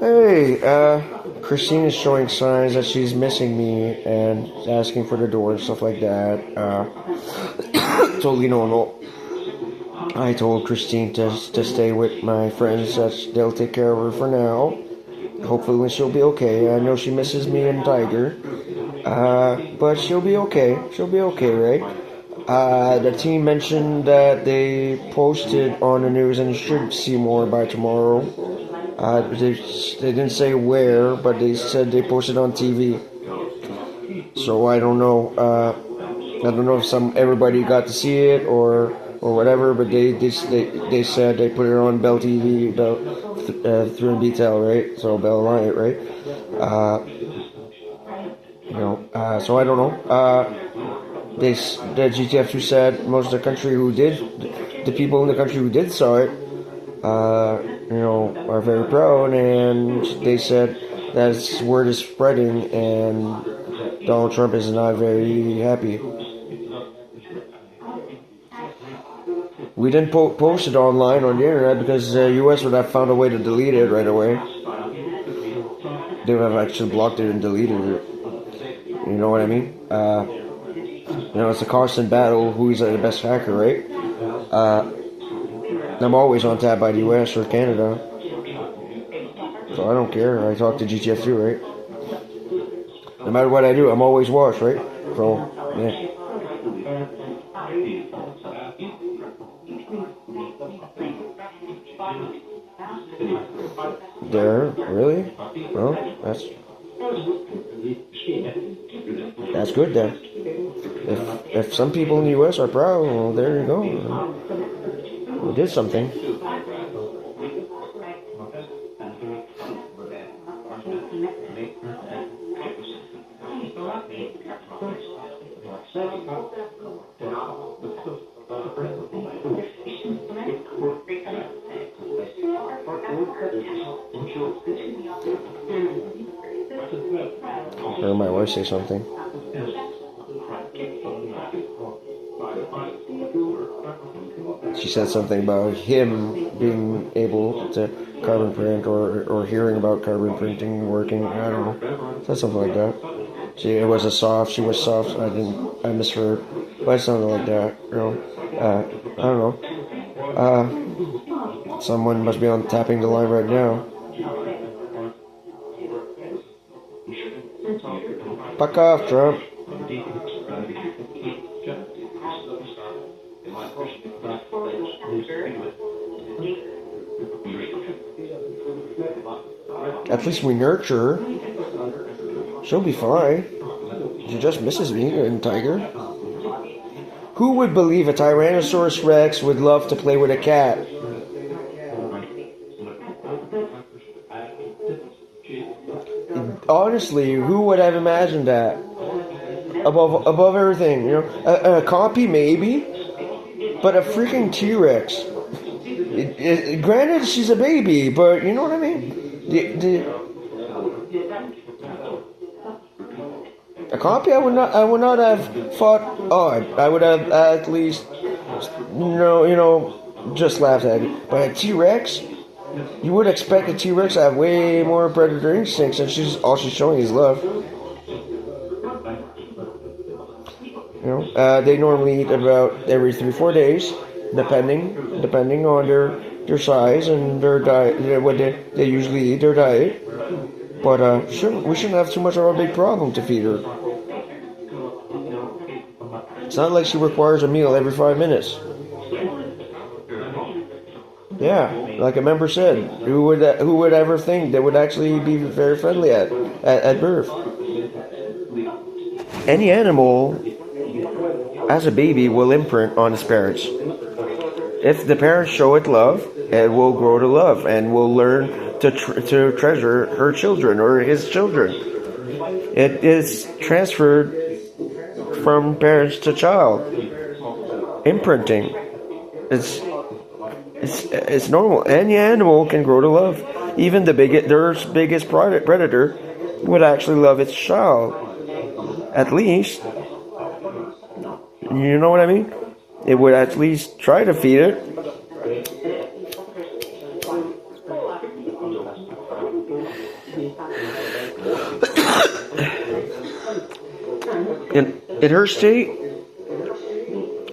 Hey, Christine is showing signs that she's missing me and asking for the door and stuff like that. Totally normal. I told Christine to stay with my friends, that they'll take care of her for now. Hopefully she'll be okay. I know she misses me and Tiger. But she'll be okay. She'll be okay, right? The team mentioned that they posted on the news and you should see more by tomorrow. They didn't say where, but they said they posted on TV. So I don't know. I don't know if everybody got to see it or whatever, but they said they put it on Bell TV, through Bell, right? So Bell Alliance, right? So I don't know. The GTF2 said most of the country the people in the country who did saw it, are very proud, and they said that word is spreading, and Donald Trump is not very happy. We didn't post it online on the internet because the US would have found a way to delete it right away. They would have actually blocked it and deleted it. You know what I mean? It's a constant battle. Who's the best hacker, right? I'm always on tap by the US or Canada. So I don't care. I talk to GTF2, right? No matter what I do, I'm always watched, right? So, yeah. There, really? Well, that's good then. If some people in the US are proud, well, there you go. We did something. I heard my wife say something. She said something about him being able to carbon print or hearing about carbon printing working. I don't know. Said something like that. She was soft. I misheard. But it sounded like that. I don't know. Someone must be tapping the line right now. Fuck off, Trump. At least we nurture her. She'll be fine. She just misses me and Tiger. Who would believe a Tyrannosaurus Rex would love to play with a cat? Honestly, who would have imagined that? Above everything, a copy maybe, but a freaking T-Rex. Granted, she's a baby, but you know what I mean. A copy, I would not have fought on. I would have at least, just laughed at it. But a T-Rex, you would expect a T-Rex to have way more predator instincts, and all she's showing is love. They normally eat about every 3-4 days, depending on their size and their diet, what they usually eat, their diet. But we shouldn't have too much of a big problem to feed her. It's not like she requires a meal every 5 minutes. Yeah, like a member said, who would ever think they would actually be very friendly at birth? Any animal, as a baby, will imprint on its parents. If the parents show it love, it will grow to love and will learn to treasure her children or his children. It is transferred from parents to child. Imprinting. It's normal. Any animal can grow to love. Even their biggest predator would actually love its child. At least. You know what I mean? It would at least try to feed it. In her state,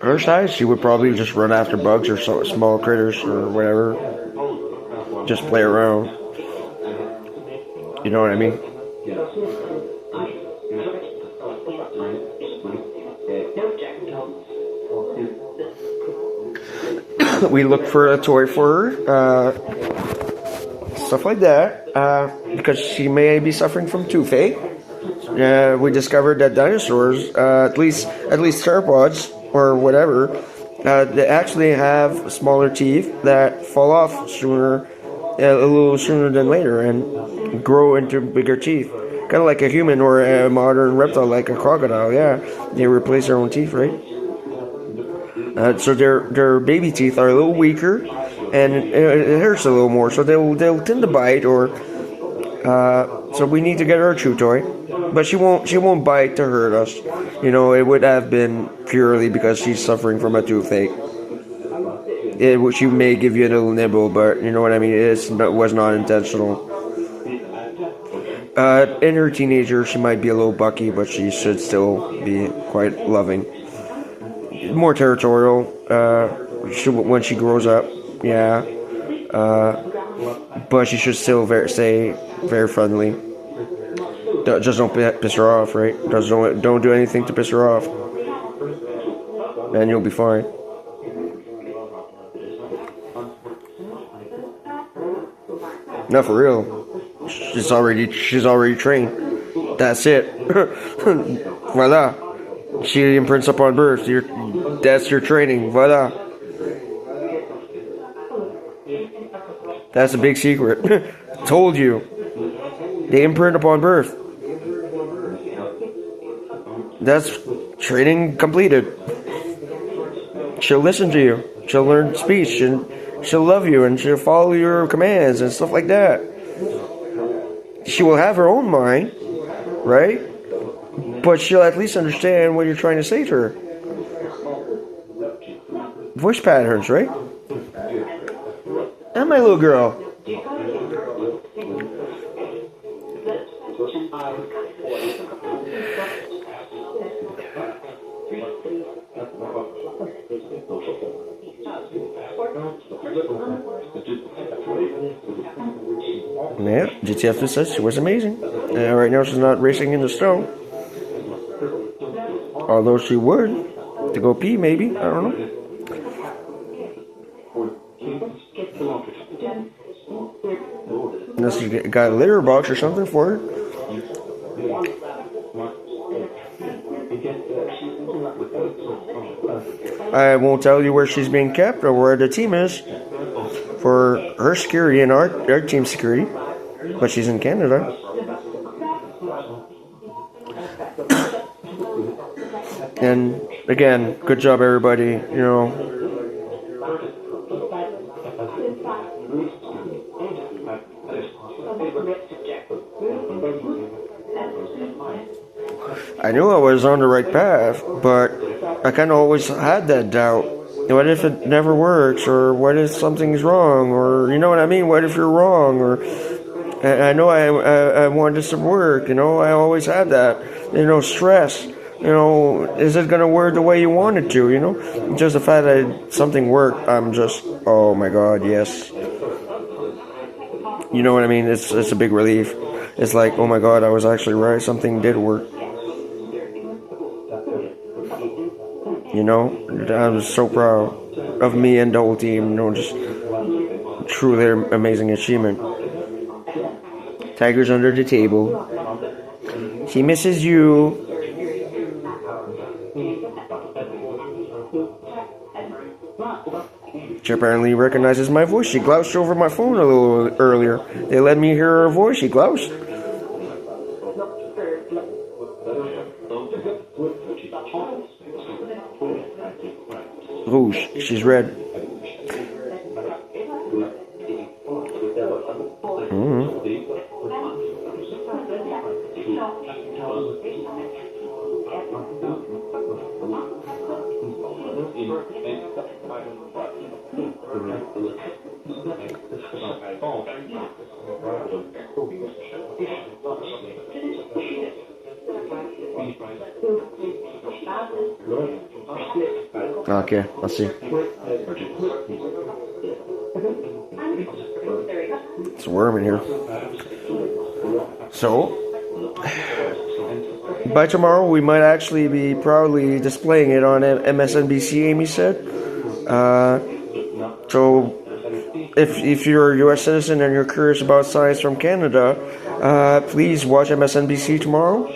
her size, she would probably just run after bugs or small critters or whatever. Just play around. You know what I mean? We look for a toy for her, stuff like that, because she may be suffering from toothache. We discovered that dinosaurs, at least theropods or whatever, they actually have smaller teeth that fall off sooner, a little sooner than later, and grow into bigger teeth. Kind of like a human or a modern reptile, like a crocodile. Yeah, they replace their own teeth, right? So their baby teeth are a little weaker, and it hurts a little more. So they'll tend to bite, or so we need to get her a chew toy. But she won't bite to hurt us. You know, it would have been purely because she's suffering from a toothache. She may give you a little nibble, but you know what I mean. It was not intentional. In her teenager, she might be a little bucky, but she should still be quite loving. More territorial when she grows up, yeah. But she should still stay very friendly. Just don't piss her off, right? Don't do anything to piss her off, and you'll be fine. Not for real. She's already trained. That's it. Voila. She imprints upon birth. That's your training. Voila. That's a big secret. Told you. They imprint upon birth. That's training completed. She'll listen to you. She'll learn speech, and she'll love you, and she'll follow your commands and stuff like that. She will have her own mind, right? But she'll at least understand what you're trying to say to her. Voice patterns, right? And my little girl. Yeah, GTF says she was amazing. Right now she's not racing in the snow. Although she would. To go pee, maybe. I don't know. Unless you got a litter box or something for her. I won't tell you where she's being kept or where the team is for her security and our team's security, but she's in Canada. And again, good job, everybody. You know, I knew I was on the right path, but I kind of always had that doubt. What if it never works, or what if something's wrong, or you know what I mean? What if you're wrong, or I know I want this to work. You know, I always had that. You know, stress. You know, is it gonna work the way you want it to? You know, just the fact that something worked, I'm just, oh my God, yes. You know what I mean? It's a big relief. It's like, oh my God, I was actually right. Something did work. You know, I was so proud of me and the whole team. You know, just truly amazing achievement. Tiger's under the table. She misses you. She apparently recognizes my voice. She gloused over my phone a little earlier. They let me hear her voice. She gloused. Rouge. She's red. Okay, let's see. It's a worm in here. So, by tomorrow, we might actually be proudly displaying it on MSNBC, Amy said. So, if you're a U.S. citizen and you're curious about science from Canada, please watch MSNBC tomorrow.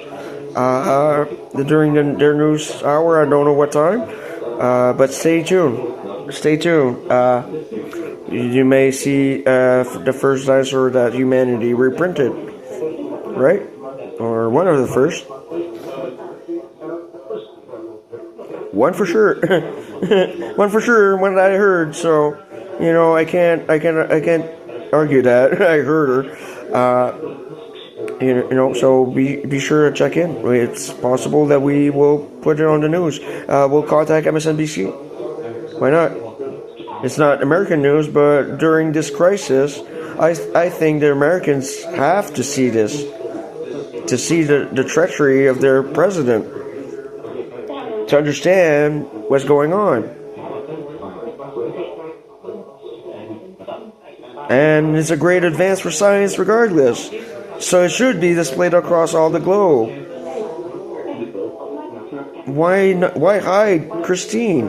During their news hour, I don't know what time, but stay tuned. Stay tuned. You may see the first dinosaur that humanity reprinted, right? Or one of the first. One for sure. One for sure. One that I heard. So, you know, I can't argue that. I heard her. You know, so be sure to check in. It's possible that we will put it on the news. We'll contact MSNBC. Why not? It's not American news, but during this crisis, I think the Americans have to see this, to see the treachery of their president, to understand what's going on. And it's a great advance for science regardless. So it should be displayed across all the globe. Why hide Christine?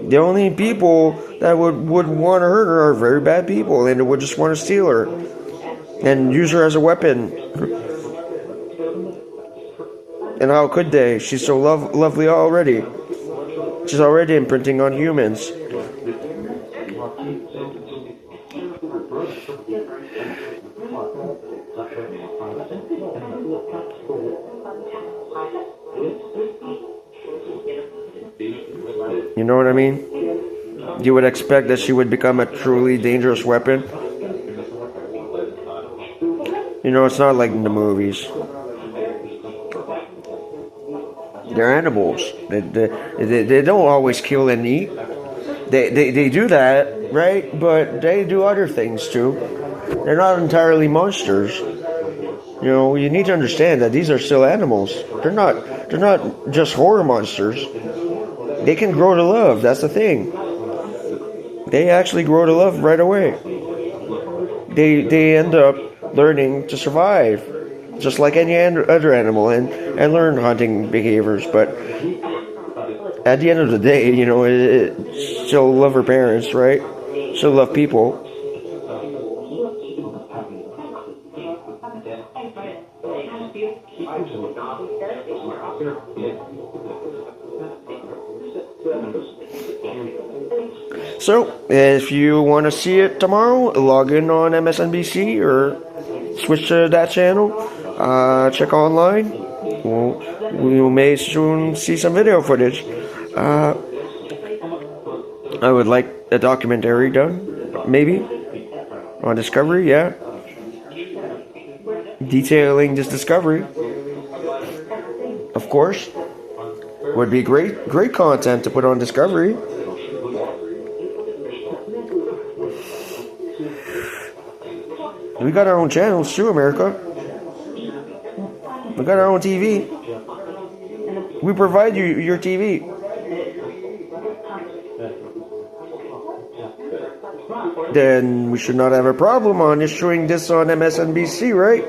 The only people that would want to hurt her are very bad people, and would just want to steal her and use her as a weapon. And how could they? She's so lovely already. She's already imprinting on humans. You know what I mean? You would expect that she would become a truly dangerous weapon. You know, it's not like in the movies. They're animals. They don't always kill and eat. They do that, right? But they do other things too. They're not entirely monsters. You know, you need to understand that these are still animals. They're not just horror monsters. They can grow to love. That's the thing. They actually grow to love right away. They end up learning to survive, just like any other animal, and learn hunting behaviors. But at the end of the day, you know, she'll love her parents, right? She'll love people. So, if you want to see it tomorrow, log in on MSNBC or switch to that channel. Check online. We may soon see some video footage. I would like a documentary done, maybe, on Discovery, yeah. Detailing this discovery. Of course. Would be great content to put on Discovery. We got our own channels too, America. We got our own TV. We provide you your TV. Then we should not have a problem on issuing this on MSNBC, right?